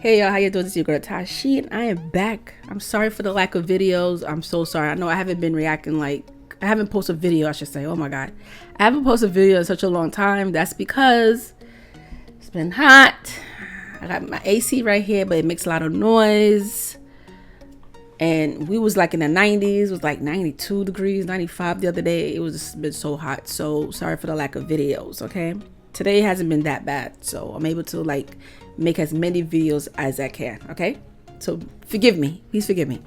Hey y'all, how you doing? This is your girl Tashi, and I am back. I'm sorry for the lack of videos. I'm so sorry. I know I haven't been reacting I haven't posted a video, I should say. Oh my god. I haven't posted a video in such a long time. That's because it's been hot. I got my AC right here, but it makes a lot of noise. And we was like in the 90s. It was like 92 degrees, 95 the other day. It was just been so hot. So sorry for the lack of videos, okay? Today hasn't been that bad. So I'm able to make as many videos as I can, okay? So forgive me. Please forgive me.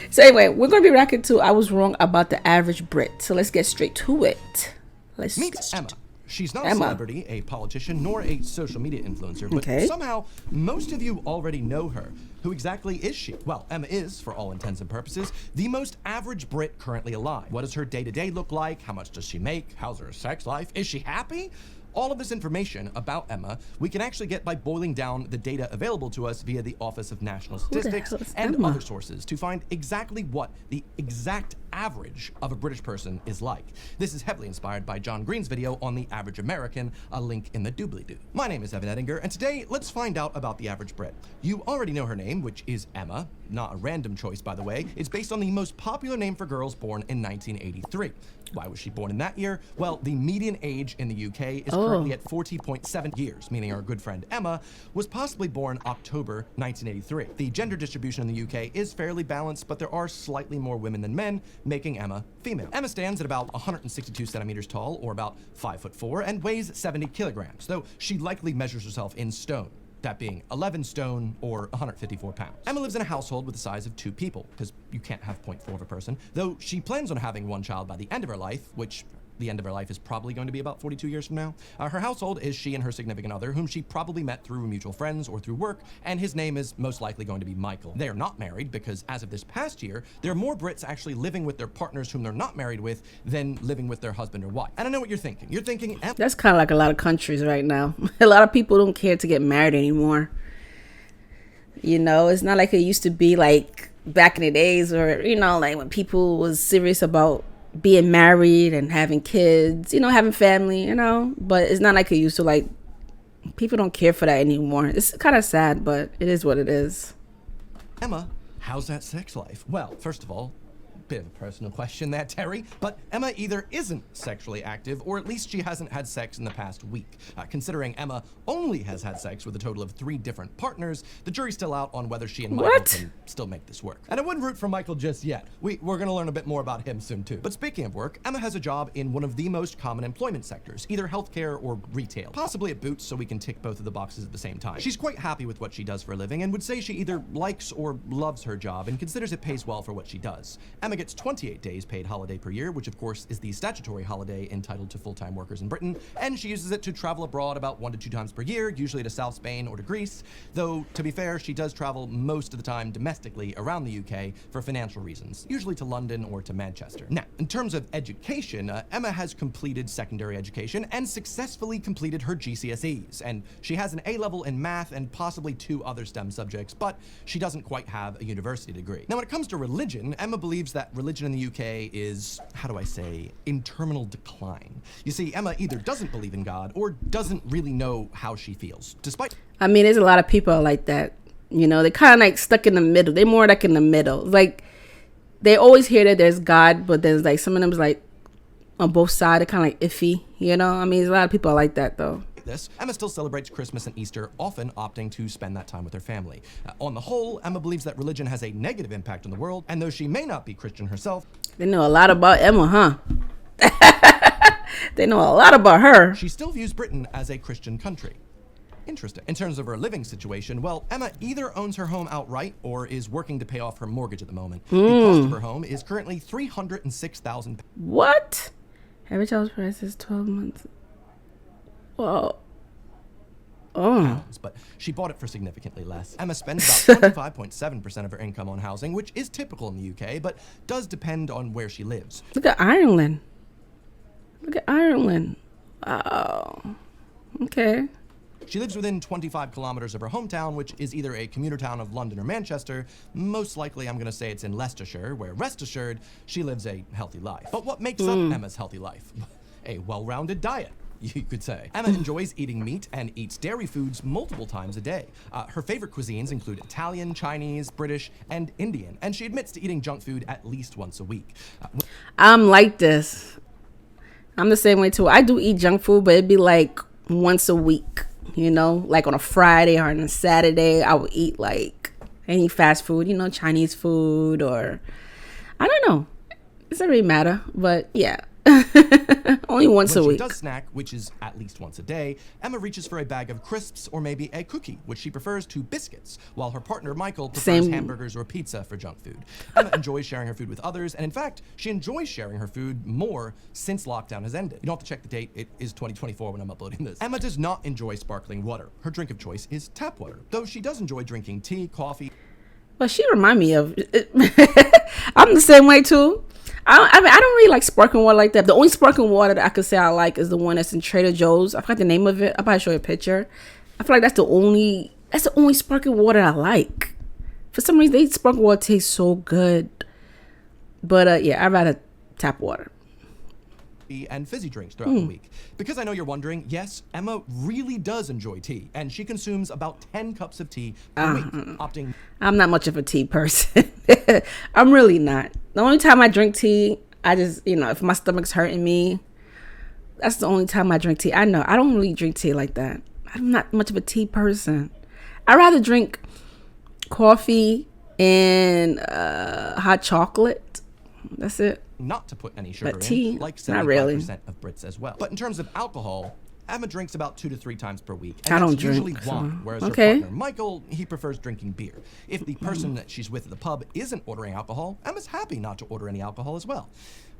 So anyway, we're going to be reacting to I Was Wrong About the Average Brit. So let's get straight to it. Meet Emma. She's not a celebrity, a politician, nor a social media influencer, but somehow most of you already know her. Who exactly is she? Well, Emma is, for all intents and purposes, the most average Brit currently alive. What does her day-to-day look like? How much does she make? How's her sex life? Is she happy? All of this information about Emma, we can actually get by boiling down the data available to us via the Office of National Statistics and other sources to find exactly what the exact average of a British person is like. This is heavily inspired by John Green's video on the average American, a link in the doobly-doo. My name is Evan Ettinger, and today let's find out about the average Brit. You already know her name, which is Emma. Not a random choice, by the way. It's based on the most popular name for girls born in 1983. Why was she born in that year? Well, the median age in the UK is currently at 40.7 years, meaning our good friend Emma was possibly born October 1983. The gender distribution in the UK is fairly balanced, but there are slightly more women than men, making Emma female. Emma stands at about 162 centimeters tall, or about 5'4", and weighs 70 kilograms, though she likely measures herself in stone. That being 11 stone or 154 pounds. Emma lives in a household with the size of 2 people, because you can't have 0.4 of a person, though she plans on having 1 child by the end of her life, which the end of her life is probably going to be about 42 years from now. Her household is she and her significant other, whom she probably met through mutual friends or through work, and his name is most likely going to be Michael. They are not married because as of this past year, there are more Brits actually living with their partners whom they're not married with than living with their husband or wife. And I know what you're thinking. You're thinking, that's kind of like a lot of countries right now. A lot of people don't care to get married anymore. You know, it's not like it used to be like back in the days or, you know, like when people was serious about being married and having kids, you know, having family, you know, but it's not like it used to. Like, people don't care for that anymore. It's kind of sad, but it is what it is. Emma, how's that sex life? Well, first of all, bit of a personal question there, Terry, but Emma either isn't sexually active or at least she hasn't had sex in the past week. Considering Emma only has had sex with a total of 3 different partners, the jury's still out on whether she and Michael can still make this work. And I wouldn't root for Michael just yet. We're going to learn a bit more about him soon too. But speaking of work, Emma has a job in one of the most common employment sectors, either healthcare or retail, possibly at Boots, so we can tick both of the boxes at the same time. She's quite happy with what she does for a living and would say she either likes or loves her job and considers it pays well for what she does. Emma gets 28 days paid holiday per year, which of course is the statutory holiday entitled to full-time workers in Britain, and she uses it to travel abroad about 1 to 2 times per year, usually to South Spain or to Greece, though to be fair, she does travel most of the time domestically around the UK for financial reasons, usually to London or to Manchester. Now, in terms of education, Emma has completed secondary education and successfully completed her GCSEs, and she has an A-level in math and possibly 2 other STEM subjects, but she doesn't quite have a university degree. Now, when it comes to religion, Emma believes that religion in the UK is, how do I say, in terminal decline. You see, Emma either doesn't believe in God or doesn't really know how she feels, despite... I mean, there's a lot of people like that. You know, they're kind of like stuck in the middle. They're more like in the middle. Like, they always hear that there's God, but there's like some of them's like on both sides. They're kind of like iffy, you know? I mean, there's a lot of people like that, though. This, Emma still celebrates Christmas and Easter, often opting to spend that time with her family. On the whole, Emma believes that religion has a negative impact on the world, and though she may not be Christian herself, they know a lot about Emma, huh? They know a lot about her. She still views Britain as a Christian country. Interesting. In terms of her living situation, well, Emma either owns her home outright or is working to pay off her mortgage at the moment. The cost of her home is currently £306,000. What? Average house price is 12 months. Whoa. Pounds, but she bought it for significantly less. Emma spends about 25.7% of her income on housing, which is typical in the UK, but does depend on where she lives. Look at Ireland. Look at Ireland. Wow. Okay. She lives within 25 kilometers of her hometown, which is either a commuter town of London or Manchester. Most likely, I'm going to say it's in Leicestershire, where, rest assured, she lives a healthy life. But what makes up Emma's healthy life? A well-rounded diet. you could say. Emma enjoys eating meat and eats dairy foods multiple times a day. Her favorite cuisines include Italian, Chinese, British, and Indian, and she admits to eating junk food at least once a week. I'm like this. I'm the same way too. I do eat junk food, but it'd be like once a week, you know, like on a Friday or on a Saturday. I would eat like any fast food, you know, Chinese food, or I don't know. It doesn't really matter, but yeah. Only once a week. When she does snack, which is at least once a day, Emma reaches for a bag of crisps or maybe a cookie, which she prefers to biscuits, while her partner Michael prefers hamburgers or pizza for junk food. Emma enjoys sharing her food with others, and in fact, she enjoys sharing her food more since lockdown has ended. You don't have to check the date, it is 2024 when I'm uploading this. Emma does not enjoy sparkling water. Her drink of choice is tap water, though she does enjoy drinking tea, coffee. Well, she remind me of I'm the same way too. I don't really like sparkling water like that. The only sparkling water that I could say I like is the one that's in Trader Joe's. I forgot the name of it. I'll probably show you a picture. I feel like that's the only sparkling water I like. For some reason, they sparkling water tastes so good. But yeah, I'd rather tap water. And fizzy drinks throughout the week. Because I know you're wondering, yes, Emma really does enjoy tea, and she consumes about 10 cups of tea per week, opting... I'm not much of a tea person. I'm really not. The only time I drink tea, I just, you know, if my stomach's hurting me, that's the only time I drink tea. I know, I don't really drink tea like that. I'm not much of a tea person. I'd rather drink coffee and hot chocolate. That's it. Not to put any sugar but tea, in, like 75% not really. of Brits as well. But in terms of alcohol, Emma drinks about 2 to 3 times per week. And I don't that's usually drink, wine, whereas her partner, Michael, he prefers drinking beer. If the person that she's with at the pub isn't ordering alcohol, Emma's happy not to order any alcohol as well.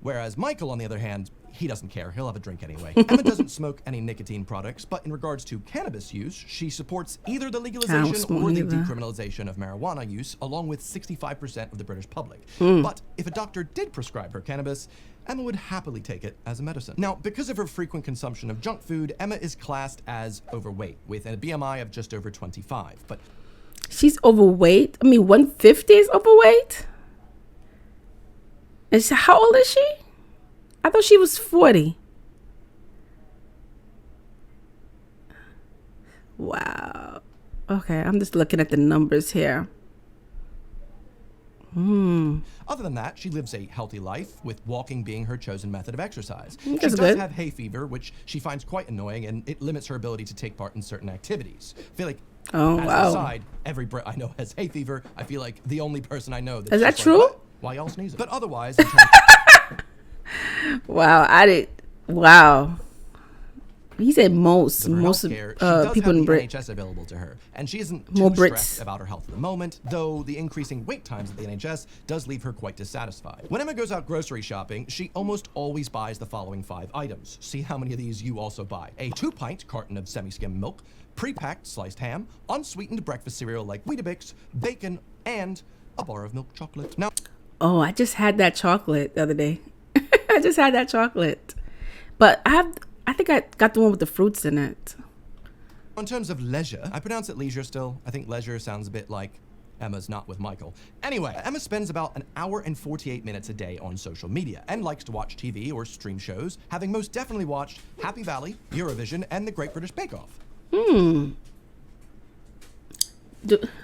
Whereas Michael, on the other hand, he doesn't care. He'll have a drink anyway. Emma doesn't smoke any nicotine products, but in regards to cannabis use, she supports either the legalization or the decriminalization of marijuana use, along with 65% of the British public. But if a doctor did prescribe her cannabis, Emma would happily take it as a medicine. Now, because of her frequent consumption of junk food, Emma is classed as overweight, with a BMI of just over 25. But she's overweight? I mean, 150 is overweight? And how old is she? I thought she was 40. Wow. Okay, I'm just looking at the numbers here. Other than that, she lives a healthy life, with walking being her chosen method of exercise. That's she does good. have hay fever, which she finds quite annoying, and it limits her ability to take part in certain activities. I feel like, as an aside, every Brit I know has hay fever. I feel like the only person I know that's Is that just true? Like, why y'all sneezing? But otherwise, Wow. He said most of people in Brit. NHS available to her, and she isn't too stressed about her health at the moment, though the increasing wait times at the NHS does leave her quite dissatisfied. When Emma goes out grocery shopping, she almost always buys the following 5 items. See how many of these you also buy. A 2-pint carton of semi-skim milk, pre-packed sliced ham, unsweetened breakfast cereal like Weetabix, bacon, and a bar of milk chocolate. Now, oh, I just had that chocolate the other day. I just had that chocolate. But I think I got the one with the fruits in it. In terms of leisure, I pronounce it leisure still. I think leisure sounds a bit like Emma's not with Michael. Anyway, Emma spends about 1 hour and 48 minutes a day on social media and likes to watch TV or stream shows, having most definitely watched Happy Valley, Eurovision, and The Great British Bake Off.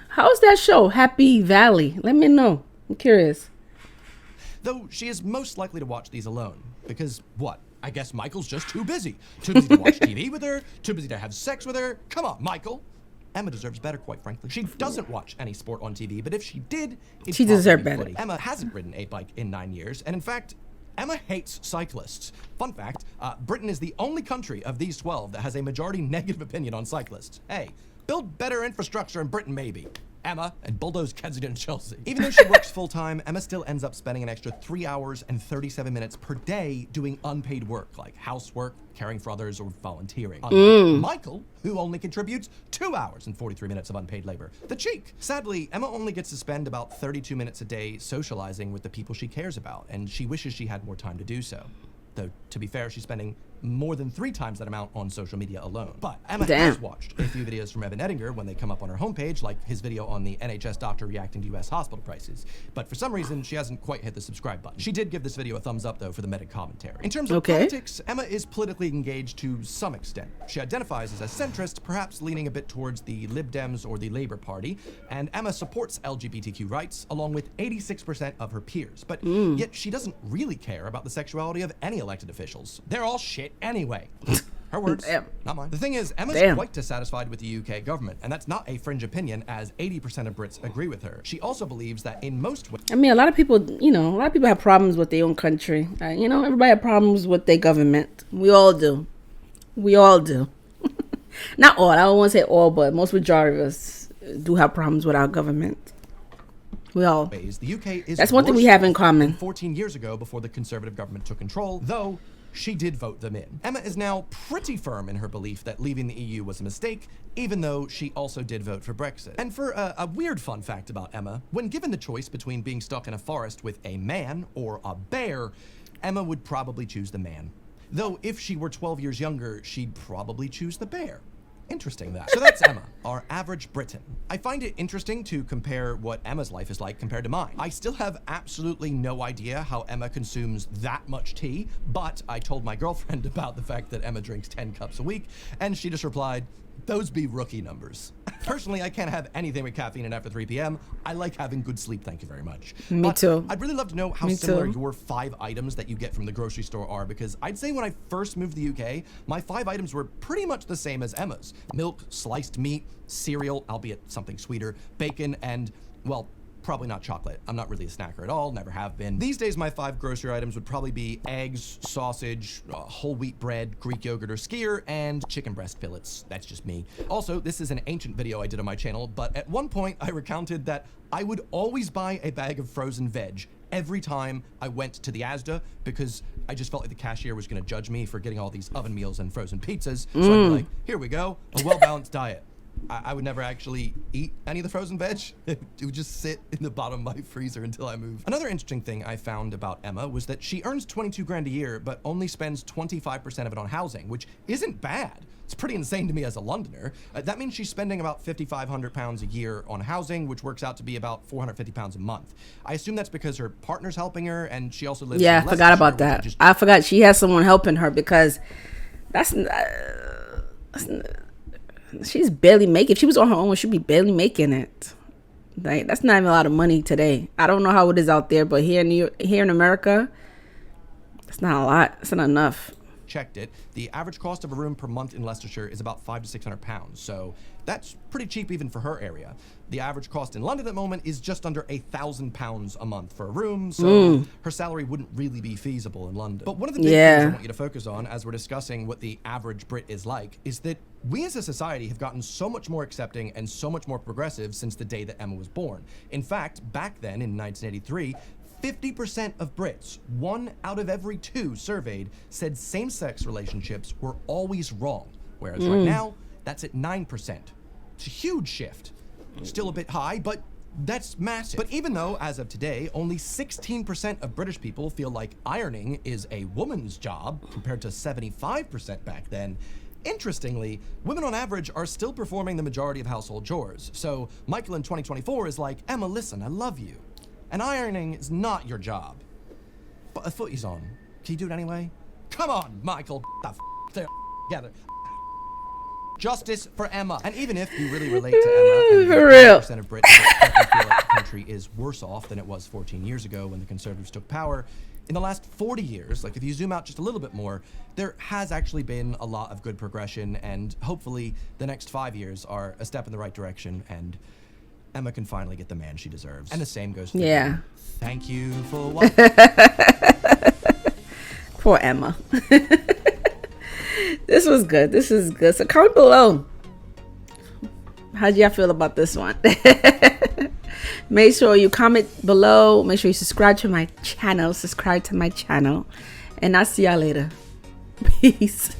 How's that show, Happy Valley? Let me know. I'm curious. Though she is most likely to watch these alone. Because, what? I guess Michael's just too busy. Too busy to watch TV with her, too busy to have sex with her. Come on, Michael. Emma deserves better, quite frankly. She doesn't watch any sport on TV, but if she did, she deserves better. Footy. Emma hasn't ridden a bike in 9 years, and in fact, Emma hates cyclists. Fun fact, Britain is the only country of these 12 that has a majority negative opinion on cyclists. Hey, build better infrastructure in Britain, maybe. Emma, and bulldoze Kensington and Chelsea. Even though she works full-time, Emma still ends up spending an extra 3 hours and 37 minutes per day doing unpaid work, like housework, caring for others, or volunteering. Unlike Michael, who only contributes 2 hours and 43 minutes of unpaid labor. The cheek! Sadly, Emma only gets to spend about 32 minutes a day socializing with the people she cares about, and she wishes she had more time to do so. Though, to be fair, she's spending more than 3 times that amount on social media alone. But Emma has watched a few videos from Evan Edinger when they come up on her homepage, like his video on the NHS doctor reacting to US hospital prices. But for some reason, she hasn't quite hit the subscribe button. She did give this video a thumbs up, though, for the meta commentary. In terms of politics, Emma is politically engaged to some extent. She identifies as a centrist, perhaps leaning a bit towards the Lib Dems or the Labour Party, and Emma supports LGBTQ rights, along with 86% of her peers. But yet she doesn't really care about the sexuality of any elected officials. They're all shit anyway. Her words, not mine. The thing is, Emma's quite dissatisfied with the UK government, and that's not a fringe opinion, as 80% of Brits agree with her. She also believes that in most ways... I mean, a lot of people have problems with their own country. Everybody has problems with their government. We all do. We all do. Not all. I don't want to say all, but most majority of us do have problems with our government. We all. The UK is That's one thing we have in common. 14 years ago, before the Conservative government took control, though she did vote them in. Emma is now pretty firm in her belief that leaving the EU was a mistake, even though she also did vote for Brexit. And for a weird fun fact about Emma, when given the choice between being stuck in a forest with a man or a bear, Emma would probably choose the man. Though if she were 12 years younger, she'd probably choose the bear. Interesting that. So that's Emma, our average Briton. I find it interesting to compare what Emma's life is like compared to mine. I still have absolutely no idea how Emma consumes that much tea, but I told my girlfriend about the fact that Emma drinks 10 cups a week, and she just replied, "Those be rookie numbers." Personally, I can't have anything with caffeine and after 3 p.m. I like having good sleep, thank you very much. Me too. I'd really love to know how similar your 5 items that you get from the grocery store are, because I'd say when I first moved to the UK, my 5 items were pretty much the same as Emma's. Milk, sliced meat, cereal, albeit something sweeter, bacon, and, well, probably not chocolate. I'm not really a snacker at all, never have been. These days, my 5 grocery items would probably be eggs, sausage, whole wheat bread, Greek yogurt or skyr, and chicken breast fillets. That's just me. Also, this is an ancient video I did on my channel, but at one point I recounted that I would always buy a bag of frozen veg every time I went to the Asda, because I just felt like the cashier was gonna judge me for getting all these oven meals and frozen pizzas. So I'd be like, here we go, a well-balanced diet. I would never actually eat any of the frozen veg. It would just sit in the bottom of my freezer until I moved. Another interesting thing I found about Emma was that she earns 22 grand a year, but only spends 25% of it on housing, which isn't bad. It's pretty insane to me as a Londoner. That means she's spending about £5,500 a year on housing, which works out to be about £450 a month. I assume that's because her partner's helping her, and she also lives in I forgot about that. I forgot she has someone helping her, because she's barely making. If she was on her own, she'd be barely making it. Like, that's not even a lot of money today. I don't know how it is out there, but here in America, it's not a lot. It's not enough. Checked it. The average cost of a room per month in Leicestershire is about £500 to £600, so that's pretty cheap even for her area. The average cost in London at the moment is just under £1,000 a month for a room, so her salary wouldn't really be feasible in London. But one of the big things I want you to focus on as we're discussing what the average Brit is like is that we as a society have gotten so much more accepting and so much more progressive since the day that Emma was born. In fact, back then in 1983, 50% of Brits, 1 out of every 2 surveyed, said same-sex relationships were always wrong, whereas right now, that's at 9%. It's a huge shift. Still a bit high, but that's massive. But even though, as of today, only 16% of British people feel like ironing is a woman's job, compared to 75% back then, interestingly, women on average are still performing the majority of household chores. So Michael in 2024 is like, Emma, listen, I love you. And ironing is not your job. But a footy's on. Can you do it anyway? Come on, Michael, together. Justice for Emma. And even if you really relate to Emma, and for real, 50% of Brits feel like the country is worse off than it was 14 years ago when the Conservatives took power, in the last 40 years, like if you zoom out just a little bit more, there has actually been a lot of good progression, and hopefully the next 5 years are a step in the right direction, and Emma can finally get the man she deserves. And the same goes for you. Thank you for watching. Poor Emma. This was good. This is good. So comment below. How'd y'all feel about this one? Make sure you comment below. Make sure you subscribe to my channel. And I'll see y'all later. Peace.